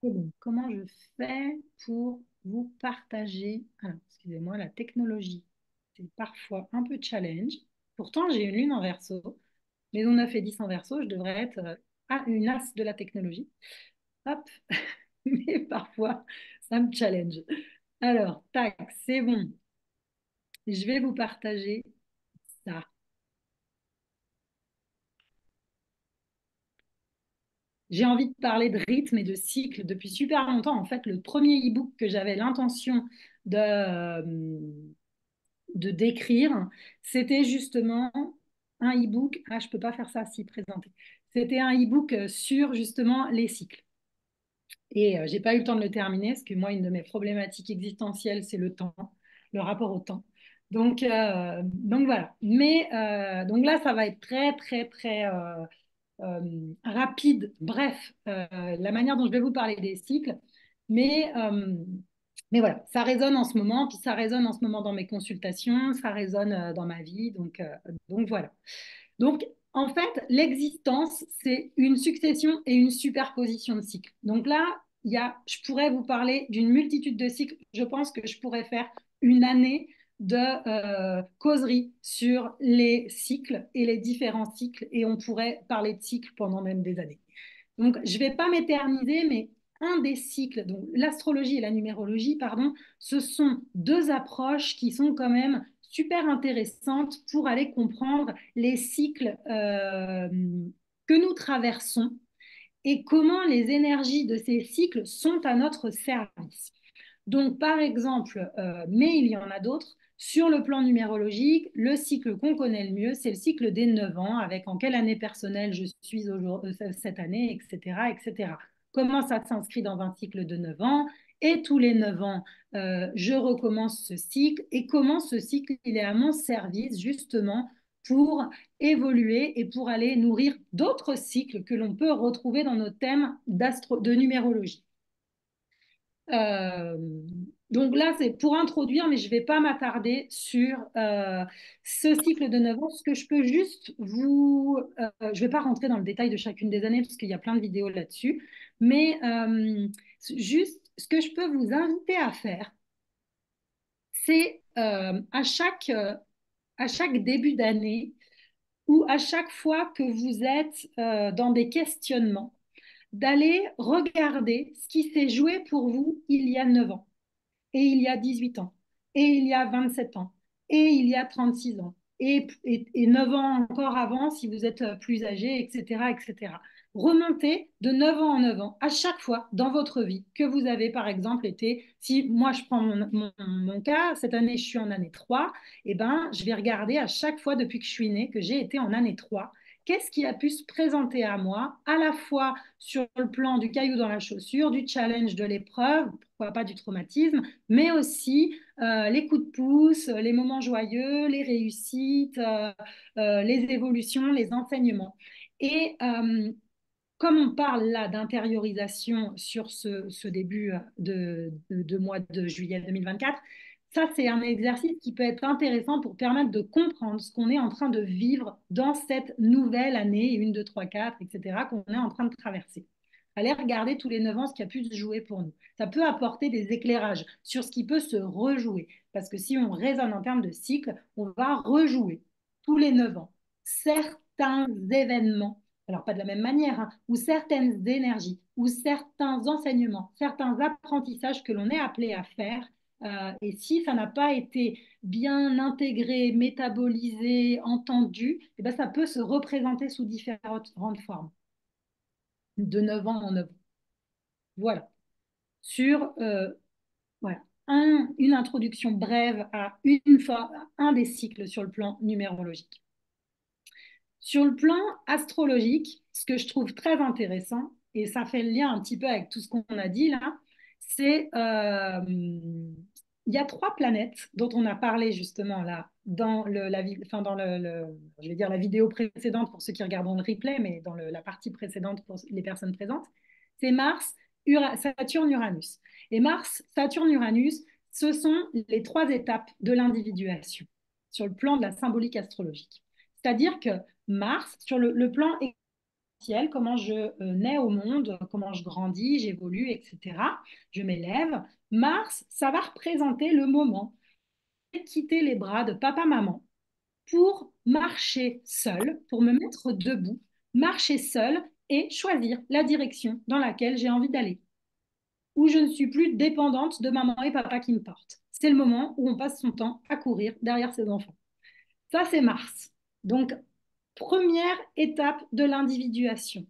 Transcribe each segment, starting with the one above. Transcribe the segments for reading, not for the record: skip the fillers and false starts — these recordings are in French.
Et bon, comment je fais pour vous partager? Alors, excusez-moi, la technologie, c'est parfois un peu challenge. Pourtant, j'ai une lune en verso. Maison 9 et 10 en verso, je devrais être une as de la technologie. Hop, mais parfois, ça me challenge. Alors, tac, c'est bon. Je vais vous partager ça. J'ai envie de parler de rythme et de cycle depuis super longtemps. En fait, le premier e-book que j'avais l'intention de décrire, c'était justement un e-book. Ah, je ne peux pas faire ça si présenté. C'était un e-book sur justement les cycles. Et j'ai pas eu le temps de le terminer parce que moi, une de mes problématiques existentielles, c'est le temps, le rapport au temps. Donc voilà. Mais donc là, ça va être très, très, très rapide. Bref, la manière dont je vais vous parler des cycles. Mais, euh, mais voilà, ça résonne en ce moment, puis ça résonne en ce moment dans mes consultations, ça résonne dans ma vie. Donc voilà. Donc, en fait, l'existence, c'est une succession et une superposition de cycles. Donc là, je pourrais vous parler d'une multitude de cycles. Je pense que je pourrais faire une année de causerie sur les cycles et les différents cycles, et on pourrait parler de cycles pendant même des années. Donc, je ne vais pas m'éterniser, mais un des cycles, donc l'astrologie et la numérologie, pardon, ce sont deux approches qui sont quand même super intéressantes pour aller comprendre les cycles que nous traversons et comment les énergies de ces cycles sont à notre service. Donc, par exemple, mais il y en a d'autres, sur le plan numérologique, le cycle qu'on connaît le mieux, c'est le cycle des 9 ans, avec en quelle année personnelle je suis cette année, etc., etc. Comment ça s'inscrit dans un cycle de 9 ans? Et tous les 9 ans, je recommence ce cycle. Et comment ce cycle, il est à mon service, justement, pour évoluer et pour aller nourrir d'autres cycles que l'on peut retrouver dans nos thèmes de numérologie. Euh, donc là, c'est pour introduire, mais je ne vais pas m'attarder sur ce cycle de 9 ans. Ce que je peux juste je ne vais pas rentrer dans le détail de chacune des années parce qu'il y a plein de vidéos là-dessus, mais juste ce que je peux vous inviter à faire, c'est à chaque début d'année ou à chaque fois que vous êtes dans des questionnements, d'aller regarder ce qui s'est joué pour vous il y a 9 ans et il y a 18 ans, et il y a 27 ans, et il y a 36 ans, et 9 ans encore avant si vous êtes plus âgé, etc., etc. Remontez de 9 ans en 9 ans, à chaque fois dans votre vie que vous avez, par exemple, été, si moi je prends mon cas, cette année je suis en année 3, et ben, je vais regarder à chaque fois depuis que je suis née que j'ai été en année 3. Qu'est-ce qui a pu se présenter à moi, à la fois sur le plan du caillou dans la chaussure, du challenge de l'épreuve, pourquoi pas du traumatisme, mais aussi les coups de pouce, les moments joyeux, les réussites, les évolutions, les enseignements. Et comme on parle là d'intériorisation sur ce début de mois de juillet 2024, ça c'est un exercice qui peut être intéressant pour permettre de comprendre ce qu'on est en train de vivre dans cette nouvelle année, 1, 2, 3, 4, etc., qu'on est en train de traverser. Allez regarder tous les 9 ans ce qui a pu se jouer pour nous. Ça peut apporter des éclairages sur ce qui peut se rejouer. Parce que si on raisonne en termes de cycle, on va rejouer tous les 9 ans certains événements, alors pas de la même manière, hein, ou certaines énergies, ou certains enseignements, certains apprentissages que l'on est appelé à faire. Et si ça n'a pas été bien intégré, métabolisé, entendu, eh ben, ça peut se représenter sous différentes formes, de 9 ans en 9 ans. Voilà. Sur voilà. Une introduction brève à un des cycles sur le plan numérologique. Sur le plan astrologique, ce que je trouve très intéressant, et ça fait le lien un petit peu avec tout ce qu'on a dit là, c'est il y a trois planètes dont on a parlé justement là dans enfin dans je vais dire la vidéo précédente pour ceux qui regardent le replay, mais dans la partie précédente pour les personnes présentes. C'est Mars, Saturne, Uranus. Et Mars, Saturne, Uranus, ce sont les trois étapes de l'individuation sur le plan de la symbolique astrologique. C'est-à-dire que Mars, sur le plan comment je nais au monde, comment je grandis, j'évolue, etc. Je m'élève. Mars, ça va représenter le moment de quitter les bras de papa-maman pour marcher seul, pour me mettre debout, marcher seul et choisir la direction dans laquelle j'ai envie d'aller, où je ne suis plus dépendante de maman et papa qui me portent. C'est le moment où on passe son temps à courir derrière ses enfants. Ça, c'est Mars. Donc, première étape de l'individuation.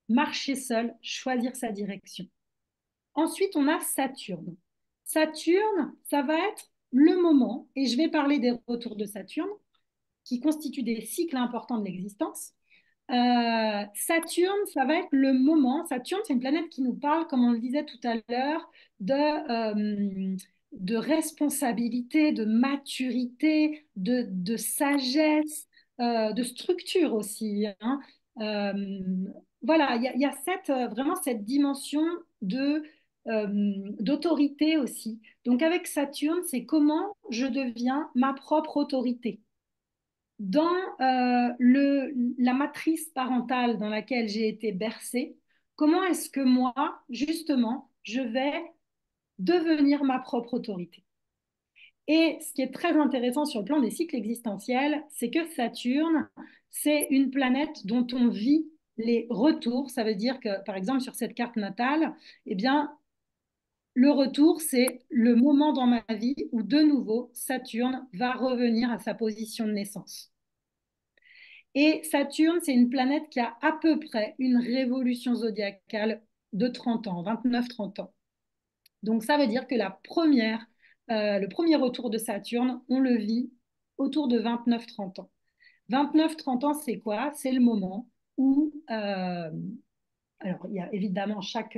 Marcher seul, choisir sa direction. Ensuite, on a Saturne. Saturne, ça va être le moment, et je vais parler des retours de Saturne, qui constituent des cycles importants de l'existence. Saturne, ça va être le moment. Saturne, c'est une planète qui nous parle, comme on le disait tout à l'heure, de responsabilité, de maturité, de sagesse, de structure aussi, hein. Euh, voilà, il y a vraiment cette dimension de, d'autorité aussi. Donc avec Saturne, c'est comment je deviens ma propre autorité dans la matrice parentale dans laquelle j'ai été bercée, comment est-ce que moi, justement, je vais devenir ma propre autorité? Et ce qui est très intéressant sur le plan des cycles existentiels, c'est que Saturne, c'est une planète dont on vit les retours. Ça veut dire que, par exemple, sur cette carte natale, eh bien, le retour, c'est le moment dans ma vie où, de nouveau, Saturne va revenir à sa position de naissance. Et Saturne, c'est une planète qui a à peu près une révolution zodiacale de 30 ans, 29-30 ans. Donc ça veut dire que le premier retour de Saturne, on le vit autour de 29-30 ans. 29-30 ans, c'est quoi? C'est le moment où alors, il y a évidemment chaque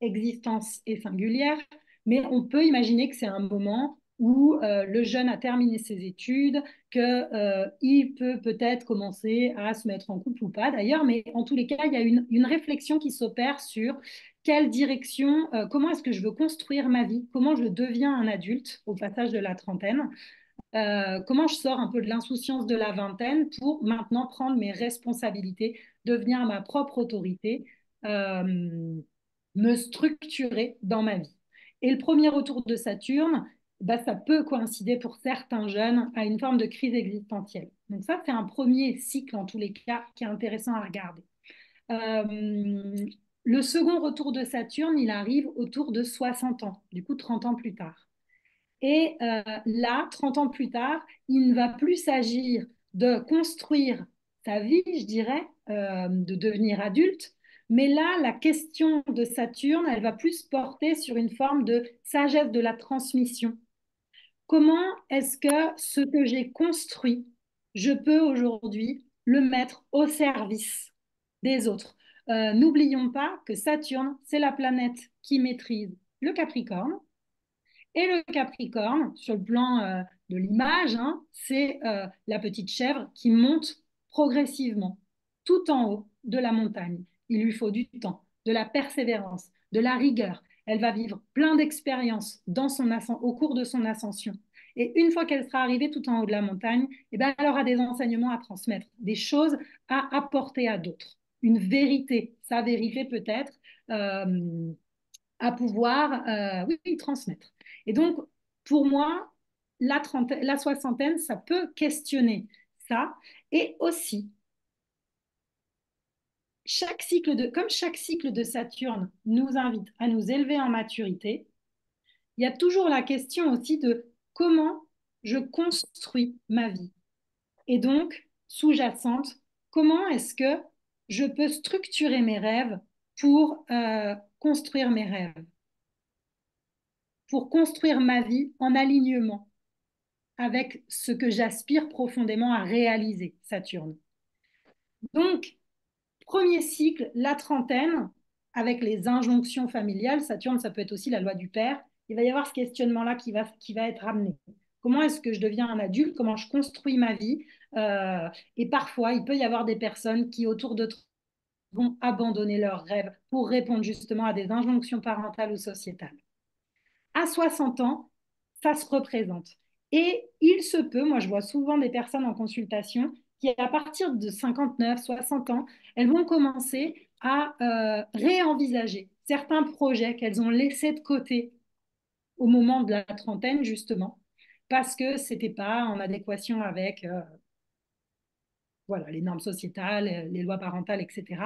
existence est singulière, mais on peut imaginer que c'est un moment où le jeune a terminé ses études, qu'il peut peut-être commencer à se mettre en couple ou pas d'ailleurs, mais en tous les cas, il y a une réflexion qui s'opère sur quelle direction, comment est-ce que je veux construire ma vie, comment je deviens un adulte au passage de la trentaine, comment je sors un peu de l'insouciance de la vingtaine pour maintenant prendre mes responsabilités, devenir ma propre autorité, euh, me structurer dans ma vie. Et le premier retour de Saturne, bah, ça peut coïncider pour certains jeunes à une forme de crise existentielle. Donc ça, c'est un premier cycle en tous les cas qui est intéressant à regarder. Euh, le second retour de Saturne, il arrive autour de 60 ans, du coup 30 ans plus tard. Et là, 30 ans plus tard, il ne va plus s'agir de construire sa vie, je dirais, de devenir adulte, mais là, la question de Saturne, elle va plus porter sur une forme de sagesse de la transmission. Comment est-ce que ce que j'ai construit, je peux aujourd'hui le mettre au service des autres? N'oublions pas que Saturne, c'est la planète qui maîtrise le Capricorne, et le Capricorne, sur le plan de l'image, hein, c'est la petite chèvre qui monte progressivement tout en haut de la montagne. Il lui faut du temps, de la persévérance, de la rigueur. Elle va vivre plein d'expériences au cours de son ascension. Et une fois qu'elle sera arrivée tout en haut de la montagne, eh ben, elle aura des enseignements à transmettre, des choses à apporter à d'autres. Une vérité, sa vérité peut-être, euh, à pouvoir oui, transmettre. Et donc, pour moi, la soixantaine, ça peut questionner ça. Et aussi, comme chaque cycle de Saturne nous invite à nous élever en maturité, il y a toujours la question aussi de comment je construis ma vie. Et donc, sous-jacente, comment est-ce que je peux structurer mes rêves pour construire mes rêves, pour construire ma vie en alignement avec ce que j'aspire profondément à réaliser, Saturne. Donc, premier cycle, la trentaine, avec les injonctions familiales. Saturne, ça peut être aussi la loi du père. Il va y avoir ce questionnement-là qui va être amené. Comment est-ce que je deviens un adulte? Comment je construis ma vie? Et parfois, il peut y avoir des personnes qui, autour de vont abandonner leurs rêves pour répondre justement à des injonctions parentales ou sociétales. À 60 ans, ça se représente. Et il se peut, moi je vois souvent des personnes en consultation qui, à partir de 59, 60 ans, elles vont commencer à réenvisager certains projets qu'elles ont laissés de côté au moment de la trentaine, justement, parce que ce n'était pas en adéquation avec voilà, les normes sociétales, les lois parentales, etc.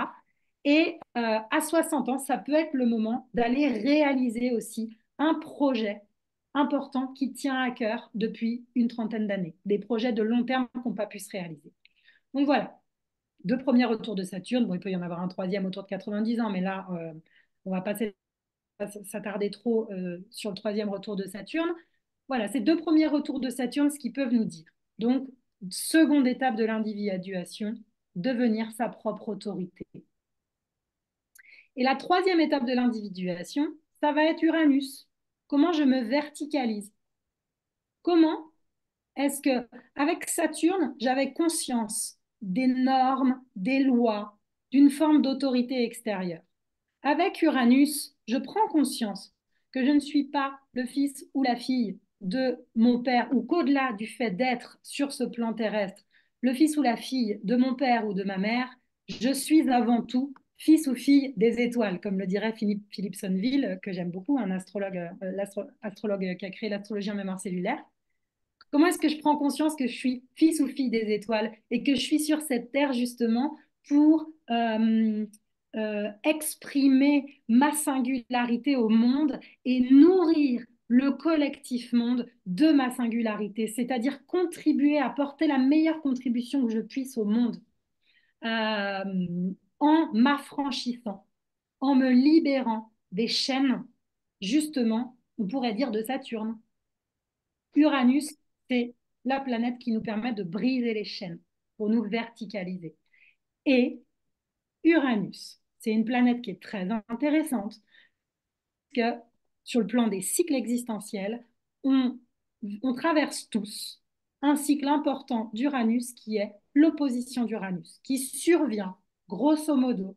Et à 60 ans, ça peut être le moment d'aller réaliser aussi un projet important qui tient à cœur depuis une trentaine d'années, des projets de long terme qui n'ont pas pu se réaliser. Donc voilà, deux premiers retours de Saturne. Bon, il peut y en avoir un troisième autour de 90 ans, mais là, on ne va pas s'attarder trop sur le troisième retour de Saturne. Voilà, ces deux premiers retours de Saturne, ce qu'ils peuvent nous dire. Donc, seconde étape de l'individuation, devenir sa propre autorité. Et la troisième étape de l'individuation, ça va être Uranus. Comment je me verticalise? Comment est-ce que, avec Saturne, j'avais conscience des normes, des lois, d'une forme d'autorité extérieure? Avec Uranus, je prends conscience que je ne suis pas le fils ou la fille de mon père, ou qu'au-delà du fait d'être sur ce plan terrestre, le fils ou la fille de mon père ou de ma mère, je suis avant tout fils ou fille des étoiles, comme le dirait Philippe Sonneville, que j'aime beaucoup, un astrologue qui a créé l'astrologie en mémoire cellulaire. Comment est-ce que je prends conscience que je suis fils ou fille des étoiles et que je suis sur cette terre justement pour exprimer ma singularité au monde et nourrir le collectif monde de ma singularité, c'est-à-dire contribuer, apporter la meilleure contribution que je puisse au monde en m'affranchissant, en me libérant des chaînes, justement, on pourrait dire de Saturne. Uranus, c'est la planète qui nous permet de briser les chaînes pour nous verticaliser. Et Uranus, c'est une planète qui est très intéressante parce que sur le plan des cycles existentiels, on traverse tous un cycle important d'Uranus qui est l'opposition d'Uranus, qui survient grosso modo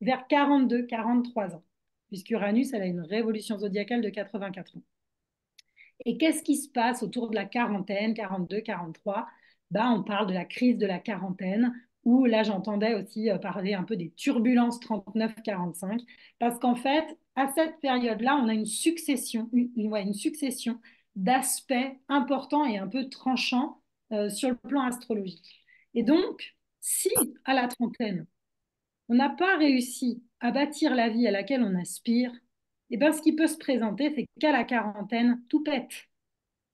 vers 42-43 ans, puisqu'Uranus, elle a une révolution zodiacale de 84 ans. Et qu'est-ce qui se passe autour de la quarantaine, 42, 43? Ben, on parle de la crise de la quarantaine, où là, j'entendais aussi parler un peu des turbulences 39-45, parce qu'en fait, à cette période-là, on a une succession d'aspects importants et un peu tranchants sur le plan astrologique. Et donc, si à la trentaine, on n'a pas réussi à bâtir la vie à laquelle on aspire, et ben, ce qui peut se présenter, c'est qu'à la quarantaine, tout pète.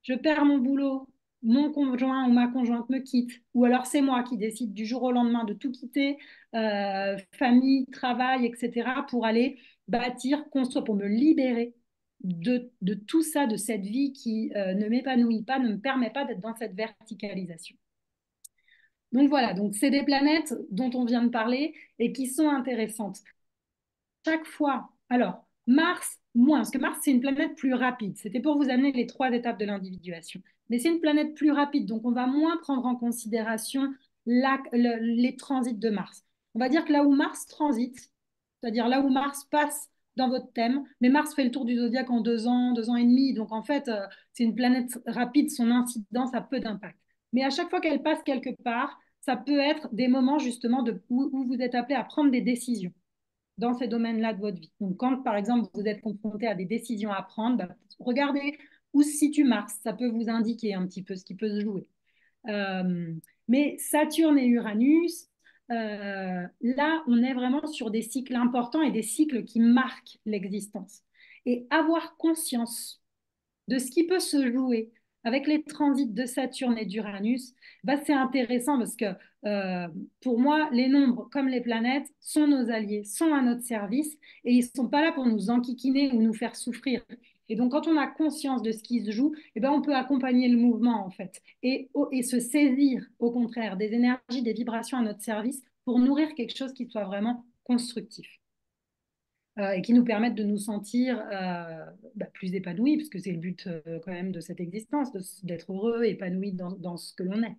Je perds mon boulot, mon conjoint ou ma conjointe me quitte, ou alors c'est moi qui décide du jour au lendemain de tout quitter, famille, travail, etc., pour aller bâtir, construire, pour me libérer de tout ça, de cette vie qui ne m'épanouit pas, ne me permet pas d'être dans cette verticalisation. Donc voilà, donc c'est des planètes dont on vient de parler et qui sont intéressantes chaque fois. Alors, Mars, moins, parce que Mars, c'est une planète plus rapide. C'était pour vous amener les trois étapes de l'individuation. Mais c'est une planète plus rapide, donc on va moins prendre en considération les transits de Mars. On va dire que là où Mars transite, c'est-à-dire là où Mars passe dans votre thème, mais Mars fait le tour du zodiaque en 2 ans, 2 ans et demi, donc en fait, c'est une planète rapide, son incidence a peu d'impact. Mais à chaque fois qu'elle passe quelque part, ça peut être des moments justement où vous êtes appelé à prendre des décisions dans ces domaines-là de votre vie. Donc, quand, par exemple, vous êtes confronté à des décisions à prendre, bah, regardez où se situe Mars. Ça peut vous indiquer un petit peu ce qui peut se jouer. Euh, mais Saturne et Uranus, là, on est vraiment sur des cycles importants et des cycles qui marquent l'existence. Et avoir conscience de ce qui peut se jouer avec les transits de Saturne et d'Uranus, bah, c'est intéressant parce que euh, pour moi, les nombres comme les planètes sont nos alliés, sont à notre service et ils ne sont pas là pour nous enquiquiner ou nous faire souffrir. Et donc, quand on a conscience de ce qui se joue, eh ben, on peut accompagner le mouvement en fait et se saisir au contraire des énergies, des vibrations à notre service pour nourrir quelque chose qui soit vraiment constructif et qui nous permettent de nous sentir plus épanouis, parce que c'est le but quand même de cette existence, d'être heureux, épanoui dans ce que l'on est.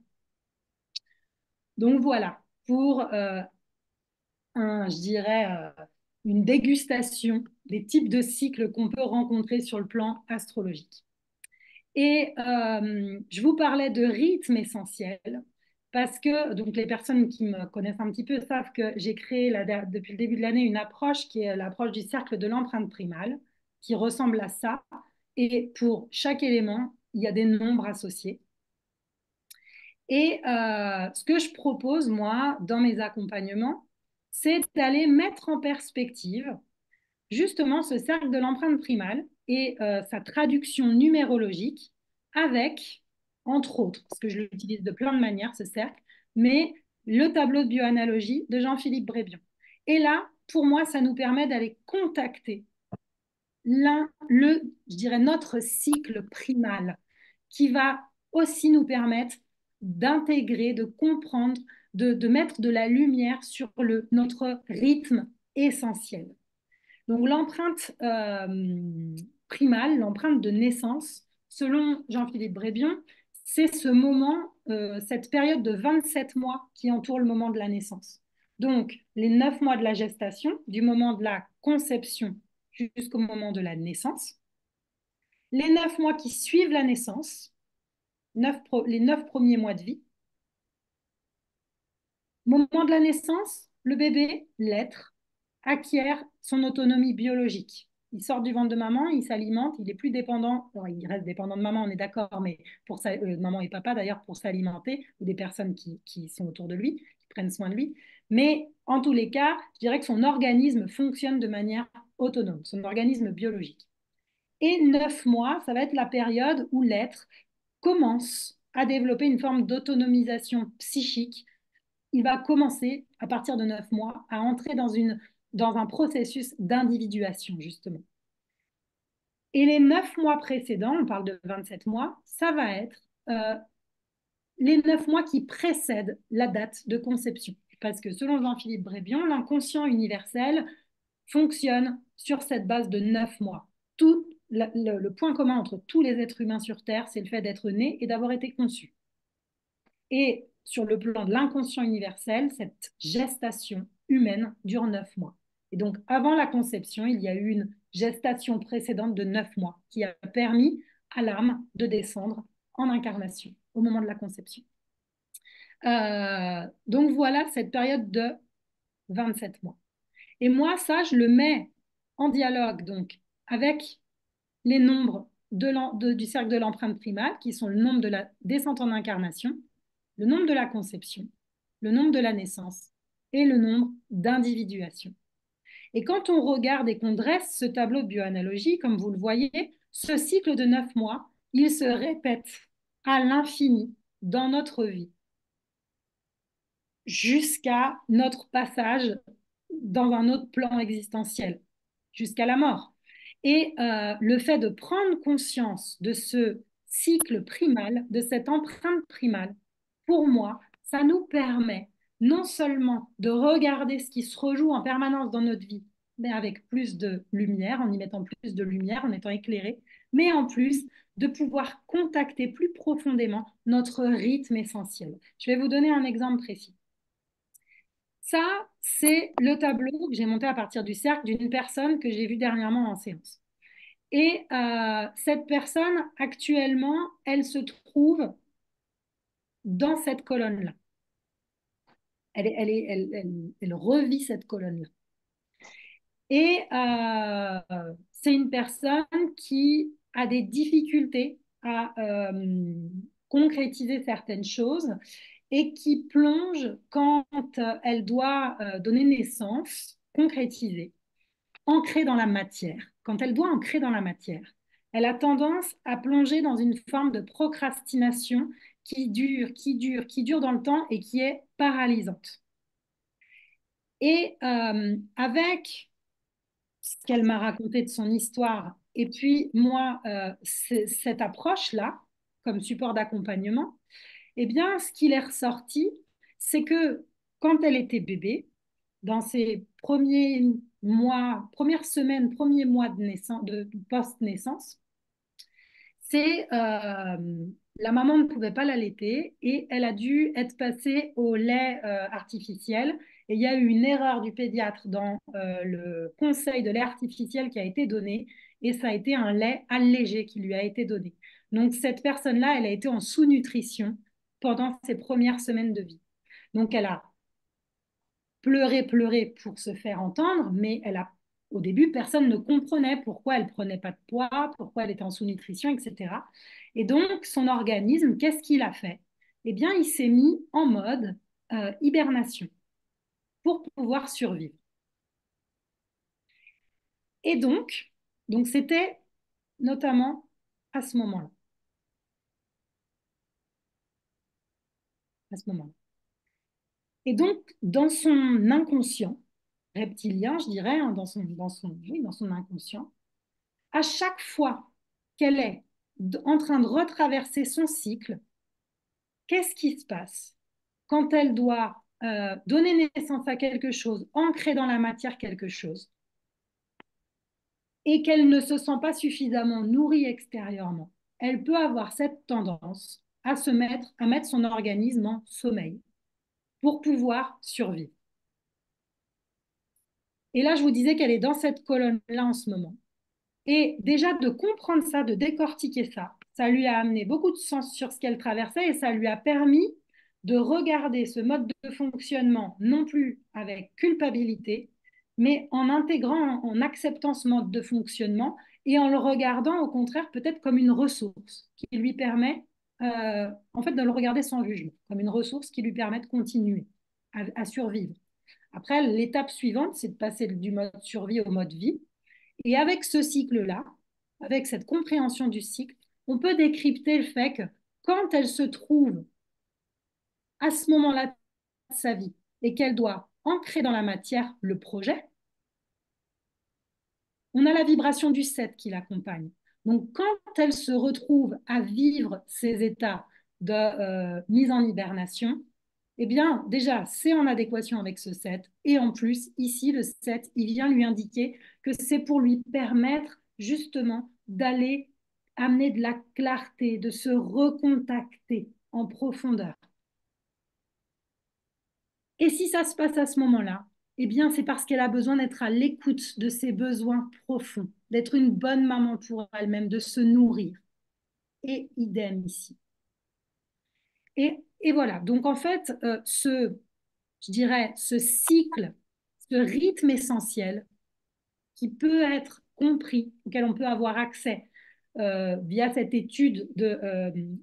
Donc voilà, pour je dirais, une dégustation des types de cycles qu'on peut rencontrer sur le plan astrologique. Et je vous parlais de rythme essentiel. parce que donc les personnes qui me connaissent un petit peu savent que j'ai créé depuis le début de l'année une approche qui est l'approche du cercle de l'empreinte primale, qui ressemble à ça. Et pour chaque élément, il y a des nombres associés. Et ce que je propose, moi, dans mes accompagnements, c'est d'aller mettre en perspective justement ce cercle de l'empreinte primale et sa traduction numérologique avec, entre autres, parce que je l'utilise de plein de manières, ce cercle, mais le tableau de bioanalogie de Jean-Philippe Brébian. Et là, pour moi, ça nous permet d'aller contacter je dirais, notre cycle primal qui va aussi nous permettre d'intégrer, de comprendre, de mettre de la lumière sur notre rythme essentiel. Donc l'empreinte primale, l'empreinte de naissance, selon Jean-Philippe Brébion, c'est ce moment, cette période de 27 mois qui entoure le moment de la naissance. Donc les 9 mois de la gestation, du moment de la conception jusqu'au moment de la naissance, les 9 mois qui suivent la naissance, les 9 premiers mois de vie, moment de la naissance, le bébé, l'être, acquiert son autonomie biologique. Il sort du ventre de maman, il s'alimente, il est plus dépendant, bon, il reste dépendant de maman, on est d'accord, mais pour maman et papa d'ailleurs, pour s'alimenter, ou des personnes qui sont autour de lui, qui prennent soin de lui. Mais en tous les cas, je dirais que son organisme fonctionne de manière autonome, son organisme biologique. Et 9 mois, ça va être la période où l'être commence à développer une forme d'autonomisation psychique. Il va commencer, à partir de 9 mois, à entrer dans un processus d'individuation, justement. Et les 9 mois précédents, on parle de 27 mois, ça va être les 9 mois qui précèdent la date de conception. Parce que selon Jean-Philippe Brébion, l'inconscient universel fonctionne sur cette base de 9 mois. Le point commun entre tous les êtres humains sur Terre, c'est le fait d'être né et d'avoir été conçu. Et sur le plan de l'inconscient universel, cette gestation humaine dure 9 mois. Et donc, avant la conception, il y a eu une gestation précédente de 9 mois qui a permis à l'âme de descendre en incarnation au moment de la conception. Donc voilà cette période de 27 mois. Et moi, ça, je le mets en dialogue donc avec les nombres du cercle de l'empreinte primale, qui sont le nombre de la descente en incarnation, le nombre de la conception, le nombre de la naissance et le nombre d'individuation. Et quand on regarde et qu'on dresse ce tableau de bioanalogie, comme vous le voyez, ce cycle de 9 mois, il se répète à l'infini dans notre vie, jusqu'à notre passage dans un autre plan existentiel, jusqu'à la mort. Et le fait de prendre conscience de ce cycle primal, de cette empreinte primale, pour moi, ça nous permet non seulement de regarder ce qui se rejoue en permanence dans notre vie, mais avec plus de lumière, en y mettant plus de lumière, en étant éclairé, mais en plus de pouvoir contacter plus profondément notre rythme essentiel. Je vais vous donner un exemple précis. Ça, c'est le tableau que j'ai monté à partir du cercle d'une personne que j'ai vue dernièrement en séance. Et cette personne, actuellement, elle se trouve dans cette colonne-là. Elle revit cette colonne-là. Et c'est une personne qui a des difficultés à concrétiser certaines choses et qui plonge quand elle doit donner naissance, concrétiser, ancrer dans la matière. Quand elle doit ancrer dans la matière, elle a tendance à plonger dans une forme de procrastination qui dure, qui dure dans le temps et qui est paralysante. Et avec ce qu'elle m'a raconté de son histoire, et puis moi, cette approche-là, comme support d'accompagnement, eh bien, ce qu'il est ressorti, c'est que quand elle était bébé, dans ses premiers mois, premières semaines, premiers mois de naissance, de post-naissance, c'est la maman ne pouvait pas l'allaiter et elle a dû être passée au lait artificiel. Et il y a eu une erreur du pédiatre dans le conseil de lait artificiel qui a été donné et ça a été un lait allégé qui lui a été donné. Donc cette personne-là, elle a été en sous-nutrition pendant ses premières semaines de vie. Donc, elle a pleuré, pleuré pour se faire entendre, mais au début, personne ne comprenait pourquoi elle prenait pas de poids, pourquoi elle était en sous-nutrition, etc. Et donc, son organisme, qu'est-ce qu'il a fait? Eh bien, il s'est mis en mode hibernation pour pouvoir survivre. Et donc c'était notamment à ce moment-là. À ce moment-là. Et donc, dans son inconscient reptilien, je dirais, hein, oui, dans son inconscient, à chaque fois qu'elle est en train de retraverser son cycle, qu'est-ce qui se passe quand elle doit donner naissance à quelque chose, ancrer dans la matière quelque chose, et qu'elle ne se sent pas suffisamment nourrie extérieurement? Elle peut avoir cette tendance à mettre son organisme en sommeil pour pouvoir survivre. Et là, je vous disais qu'elle est dans cette colonne-là en ce moment. Et déjà, de comprendre ça, de décortiquer ça, ça lui a amené beaucoup de sens sur ce qu'elle traversait et ça lui a permis de regarder ce mode de fonctionnement, non plus avec culpabilité, mais en intégrant, en acceptant ce mode de fonctionnement et en le regardant au contraire peut-être comme une ressource qui lui permet, en fait, de le regarder sans jugement, comme une ressource qui lui permet de continuer à survivre. Après, l'étape suivante, c'est de passer du mode survie au mode vie. Et avec ce cycle-là, avec cette compréhension du cycle, on peut décrypter le fait que quand elle se trouve à ce moment-là de sa vie et qu'elle doit ancrer dans la matière le projet, on a la vibration du 7 qui l'accompagne. Donc quand elle se retrouve à vivre ces états de mise en hibernation, eh bien déjà, c'est en adéquation avec ce 7. Et en plus, ici, le 7, il vient lui indiquer que c'est pour lui permettre justement d'aller amener de la clarté, de se recontacter en profondeur. Et si ça se passe à ce moment-là, eh bien, c'est parce qu'elle a besoin d'être à l'écoute de ses besoins profonds, d'être une bonne maman pour elle-même, de se nourrir. Et idem ici. Et voilà. Donc, en fait, je dirais, ce cycle, ce rythme essentiel qui peut être compris, auquel on peut avoir accès via cette étude de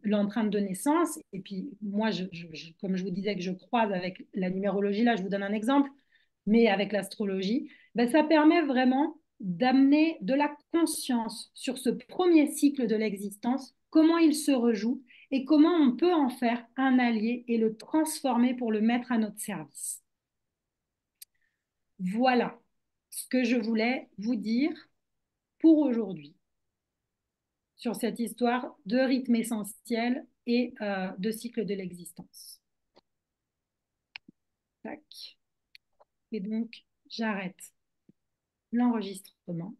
l'empreinte de naissance. Et puis, moi, comme je vous disais que je croise avec la numérologie, là, je vous donne un exemple, mais avec l'astrologie, ben, ça permet vraiment d'amener de la conscience sur ce premier cycle de l'existence, comment il se rejoue et comment on peut en faire un allié et le transformer pour le mettre à notre service. Voilà ce que je voulais vous dire pour aujourd'hui sur cette histoire de rythme essentiel et de cycle de l'existence. Tac. Et donc, j'arrête l'enregistrement.